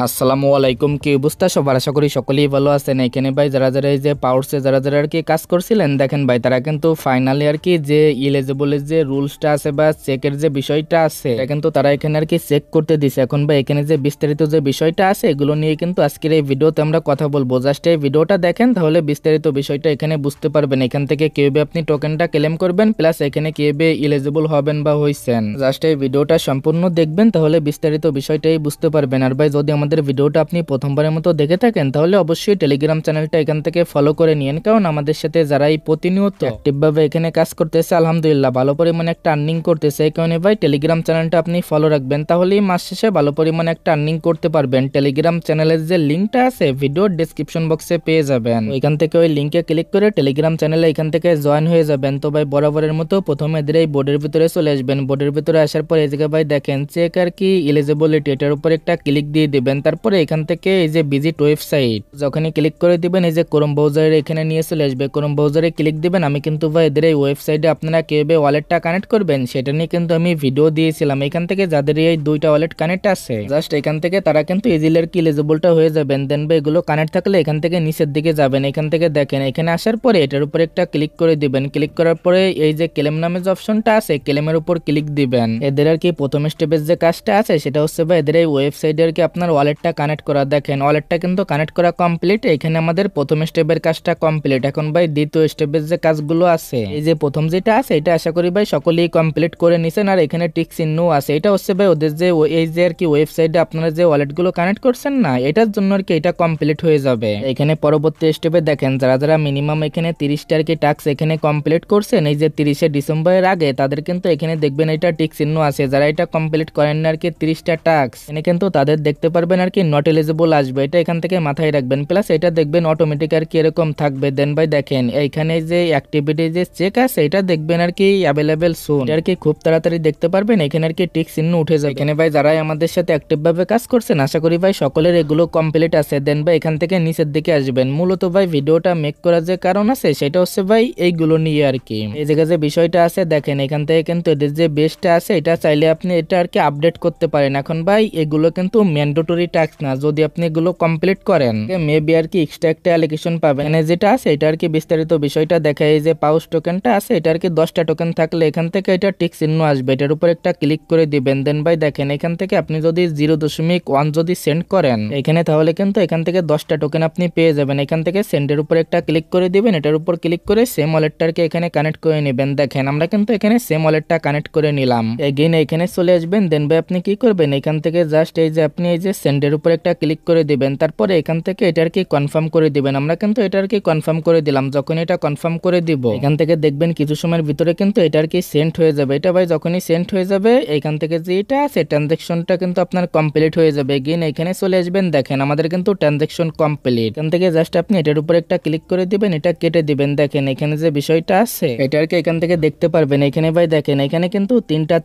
আসসালামু আলাইকুম, কি অবস্থা সবার? আশা করি সকলেই ভালো আছেন। এখানে ভাই যারা যারা এই যে পাওয়ারসে যারা যারা আর কি কাজ করছিলেন, দেখেন ভাই তারা কিন্তু ফাইনালি আর কি যে ইলিজিবলের যে রুলসটা আছে বা চেকের যে বিষয়টা আছে এটা কিন্তু তারা এখানে আর কি চেক করতে দিছে। এখন ভাই এখানে যে বিস্তারিত যে বিষয়টা আছে এগুলো নিয়ে কিন্তু আজকের এই ভিডিওতে আমরা কথা বলবো। জাস্ট এই ভিডিওটা দেখেন, তাহলে বিস্তারিত বিষয়টা এখানে বুঝতে পারবেন। এখান থেকে কিভাবে আপনি টোকেনটা ক্লেম করবেন, প্লাস এখানে কিভাবে ইলিজিবল হবেন বা হইছেন। জাস্ট এই ভিডিওটা সম্পূর্ণ দেখবেন, তাহলে বিস্তারিত বিষয়টাই বুঝতে পারবেন। আর ভাই যদি আমাদের ভিডিওটা আপনি প্রথমবারের মতো দেখে থাকেন, তাহলে অবশ্যই টেলিগ্রাম চ্যানেলটা এখান থেকে ফলো করে নিন, কারণ আমাদের সাথে যারা এই প্রতিনিয়ত অ্যাক্টিভ ভাবে এখানে কাজ করতেছে, আলহামদুলিল্লাহ ভালো পরিমাণে একটা আর্নিং করতেছে। এই কারণে ভাই টেলিগ্রাম চ্যানেলটা আপনি ফলো রাখবেন, তাহলেই মাস শেষে ভালো পরিমাণে একটা আর্নিং করতে পারবেন। টেলিগ্রাম চ্যানেলের যে লিঙ্কটা আছে ভিডিওর ডেসক্রিপশন বক্সে পেয়ে যাবেন, এখান থেকে ওই লিঙ্কে ক্লিক করে টেলিগ্রাম চ্যানেলে এখান থেকে জয়েন হয়ে যাবেন। তো ভাই বরাবরের মতো প্রথমে এদের এই বোর্ডের ভিতরে চলে আসবেন। বোর্ডের ভিতরে আসার পর এই জায়গায় ভাই দেখেন চেক আর কি এলিজিবিলিটি, এটার উপর একটা ক্লিক দিয়ে দিবেন। তারপরে এখান থেকে এই যে ভিজিট ওয়েবসাইট যখনই ক্লিক করে দিবেন, এই যে ক্রোম ব্রাউজারে এখানে নিয়ে চলে আসবে। ক্রোম ব্রাউজারে ক্লিক দিবেন। আমি কিন্তু ভাই এদের এই ওয়েবসাইটে আপনারা কিভাবে ওয়ালেটটা কানেক্ট করবেন সেটা নিয়ে কিন্তু আমি ভিডিও দিয়েছিলাম। এখান থেকে যাদের এই দুইটা ওয়ালেট কানেক্ট আছে, জাস্ট এখান থেকে তারা কিন্তু ইজিলি আর কি এলিজিবলটা হয়ে যাবেন। দেন ভাই এগুলো কানেক্ট থাকলে এখান থেকে নিচের দিকে যাবেন। এখান থেকে দেখেন এখানে আসার পরে এটার উপর একটা ক্লিক করে দিবেন। ক্লিক করার পরে এই যে ক্লেম নামে যে অপশনটা আছে ক্লেমের উপর ক্লিক দিবেন। এদের আর কি প্রথম স্টেপের যে কাজটা আছে সেটা হচ্ছে ভাই এদের এই ওয়েবসাইটে আর কি আপনার ওয়ালেটটা কানেক্ট করা। দেখেন ওয়ালেটটা কিন্তু কানেক্ট করা কমপ্লিট। এখানে আমাদের প্রথম স্টেপের কাজটা কমপ্লিট। এখন ভাই দ্বিতীয় স্টেপের যে কাজগুলো আছে, এই যে প্রথম যেটা আছে এটা আশা করি ভাই সকলেই কমপ্লিট করে নিছেন। আর এখানে টিক চিহ্ন আছে, এটা হচ্ছে ভাই ওদের যে এই যে আর কি ওয়েবসাইটে আপনারা যে ওয়ালেটগুলো কানেক্ট করছেন না, এটার জন্য আর কি এটা কমপ্লিট হয়ে যাবে। এখানে পরবর্তী স্টেপে দেখেন যারা যারা মিনিমাম এখানে 30টা আর কি টাস্ক এখানে কমপ্লিট করছেন, এই যে 30শে ডিসেম্বরের আগে, তাদের কিন্তু এখানে দেখবেন এটা টিক চিহ্ন আছে। যারা এটা কমপ্লিট করেন না আর কি 30টা টাস্ক, এখানে কিন্তু তাদের দেখতে পারবেন আর কি নট এলিজিবল আসবে। এটা এখান থেকে মাথায় রাখবেন। প্লাস এটা দেখবেন অটোমেটিক আর কি এরকম থাকবে। দেন ভাই দেখেন এইখানে যে অ্যাক্টিভিটি যে চেক আছে এটা দেখবেন আর কি অ্যাভেলেবেল সুন, আর কি খুব তাড়াতাড়ি দেখতে পারবেন। এখানে আর কি টিক চিহ্ন উঠে যাবে। এখানে ভাই যারাই আমাদের সাথে অ্যাক্টিভ ভাবে কাজ করছেন, আশা করি ভাই সকলের এগুলো কমপ্লিট আছে। দেন ভাই এখান থেকে নিচের দিকে আসবেন। মূলত ভাই ভিডিওটা মেক করার যে কারণ আছে সেটা হচ্ছে ভাই এইগুলো নিয়ে আর কি। এই জায়গায় যে বিষয়টা আছে দেখেন এখান থেকে কিন্তু এদের যে বেসটা আছে এটা চাইলে আপনি এটা আর কি আপডেট করতে পারেন। এখন ভাই এগুলো কিন্তু ম্যান্ডেটরি টাস্ক না, যদি আপনি এগুলো কমপ্লিট করেন মেবি আর কি এক্সট্রা একটা অ্যালোকেশন পাবেন। এখানে যেটা আছে এটা আর কি বিস্তারিত বিষয়টা দেখা, এই যে পাউচ টোকেনটা আছে এটা আর কি 10টা টোকেন থাকলে এখান থেকে এটা টিক চিহ্ন আসবে, এটার উপর একটা ক্লিক করে দিবেন। দেন ভাই দেখেন এখান থেকে আপনি যদি 0.1 যদি সেন্ড করেন এখানে, তাহলে কিন্তু এখান থেকে 10টা টোকেন আপনি পেয়ে যাবেন। এখান থেকে সেন্ডের উপর একটা ক্লিক করে দিবেন, এটার উপর ক্লিক করে সেম ওয়ালেটটাকে এখানে কানেক্ট করে নেবেন। দেখেন আমরা কিন্তু এখানে সেম ওয়ালেটটা কানেক্ট করে নিলাম। এগেইন এখানে চলে আসবেন। দেন ভাই আপনি কি করবেন, এখান থেকে জাস্ট এই যে আপনি এই যে সেন্ডের উপর একটা ক্লিক করে দিবেন। তারপরে এখান থেকে এটার কি কনফার্ম করে দিবেন। আমরা কিন্তু এটার কি কনফার্ম করে দিলাম। যখন এটা কনফার্ম করে দিব এখান থেকে দেখবেন কিছু সময়ের ভিতরে কিন্তু এটার কি সেন্ড হয়ে যাবে। এটা ভাই যখনই সেন্ড হয়ে যাবে এখান থেকে যে এটা আছে ট্রানজাকশনটা কিন্তু আপনার কমপ্লিট হয়ে যাবে। এগেইন এখানে চলে আসবেন। দেখেন আমাদের কিন্তু ট্রানজাকশন কমপ্লিট। এখান থেকে জাস্ট আপনি এটার উপর একটা ক্লিক করে দিবেন, এটা কেটে দিবেন। দেখেন এখানে যে বিষয়টা আছে এটার কি এখান থেকে দেখতে পারবেন। এখানে ভাই দেখেন এখানে কিন্তু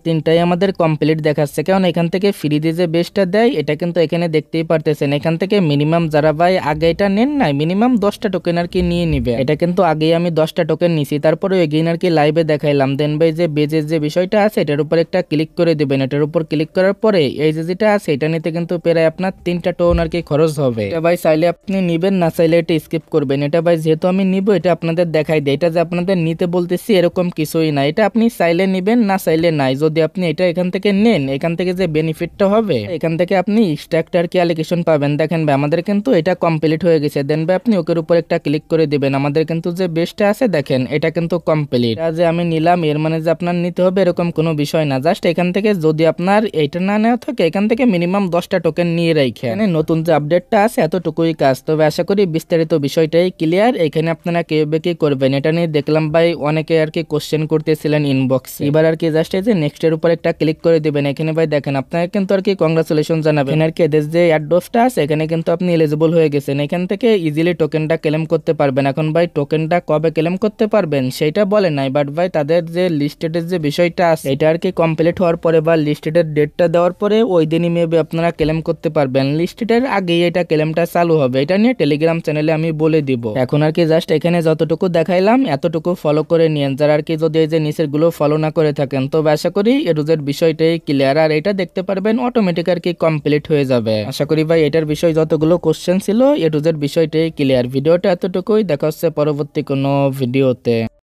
তিনটাই আমাদের কমপ্লিট দেখাচ্ছে, কারণ এখান থেকে ফ্রি দিয়ে যে বেসটা দেয় এটা কিন্তু এখানে দেখতেই পারতেছেন। এখান থেকে মিনিমাম যারা ভাই আগে এটা নেন নাই মিনিমাম 10টা টোকেন আর কি নিয়ে নিবে। এটা কিন্তু আগেই আমি 10টা টোকেন নিছি, তারপরে এগেইন আর কি লাইভে দেখাইলাম। দেন ভাই যে বেজের যে বিষয়টা আছে এটার উপর একটা ক্লিক করে দিবেন। এটার উপর ক্লিক করার পরে এই যে যেটা আছে এটা নিতে কিন্তু প্রায় আপনার 3টা টোন আর কি খরচ হবে। এটা ভাই চাইলে আপনি নিবেন, না চাইলে এটা স্কিপ করবেন। এটা ভাই যেহেতু আমি নিব এটা আপনাদের দেখাই দেয়। এটা যে আপনাদের নিতে বলতেছি এরকম কিছুই না, এটা আপনি চাইলে নিবেন না চাইলে নাই। যদি আপনি এটা এখান থেকে নেন এখান থেকে যে বেনিফিটটা হবে এখান থেকে আপনি এক্সট্রা একটা আর কি অ্যালোকেশন পাবেন। দেখেন ভাই আমাদের কিন্তু এটা কমপ্লিট হয়ে গেছে। দেন ভাই আপনি ওকের উপর একটা ক্লিক করে দিবেন। আমাদের কিন্তু যে বেসটা আছে দেখেন এটা কিন্তু কমপ্লিট। এটা যে আমি নিলাম এর মানে যে আপনার নিতে হবে এরকম কোনো বিষয় না। জাস্ট এখান থেকে যদি আপনার এটা না নেওয়া থাকে এখান থেকে মিনিমাম 10টা টোকেন নিয়ে রাখেন। মানে নতুন যে আপডেটটা আছে এতটুকুই কাজ। তবে আশা করি বিস্তারিত বিষয়টাই ক্লিয়ার। এখানে আপনারা কিভাবে কি করবেন এটা নিয়ে দেখলাম ভাই অনেকে আর কি কোশ্চেন করতেছিলেন ইনবক্সে। এবার আর কি জাস্ট এই যে নেক্সট এর উপর একটা ক্লিক করে দিবেন। এখানে ভাই দেখেন আপনারা কিন্তু আর কি কংগ্রাচুলেশন জানাবেন আর কি এদের যে অ্যাডোসটা আছে এখানে কিন্তু আপনি এলিজিবল হয়ে গেছেন। এখান থেকে ইজিলি টোকেনটা ক্লেম করতে পারবেন। এখন ভাই টোকেনটা কবে ক্লেম করতে পারবেন সেটা বলে নাই, বাট ভাই তাদের যে লিস্টেডের যে বিষয়টা আছে এটা আর কি কমপ্লিট হওয়ার পরে বা লিস্টেডের ডেটটা দেওয়ার পরে ওই দিনই মেবি আপনারা ক্লেম করতে পারবেন। লিস্টেডের আগেই এটা ক্লেমটা চালু হবে, এটা নিয়ে টেলিগ্রাম চ্যানেলে আমি বলে দিব। এখন আর কি জাস্ট এখানে যতটুকু দেখাইলাম এতটুকু ফলো করে নিয়েন। যারা আর কি যদি এই যে নিচের গুলো ফলো না করে থাকেন, তবে আশা করি এর বিষয়টাই ক্লিয়ার। আর এটা দেখতে পারবেন অটোমেটিক আর কি কমপ্লিট হয়ে যাবে। যাবে। আশা করি ভাই এটার বিষয় যতগুলো কোশ্চেন ছিল এ টু জেড বিষয়টাই ক্লিয়ার। ভিডিওটা এতটুকুই, দেখা হচ্ছে পরবর্তী কোনো ভিডিওতে।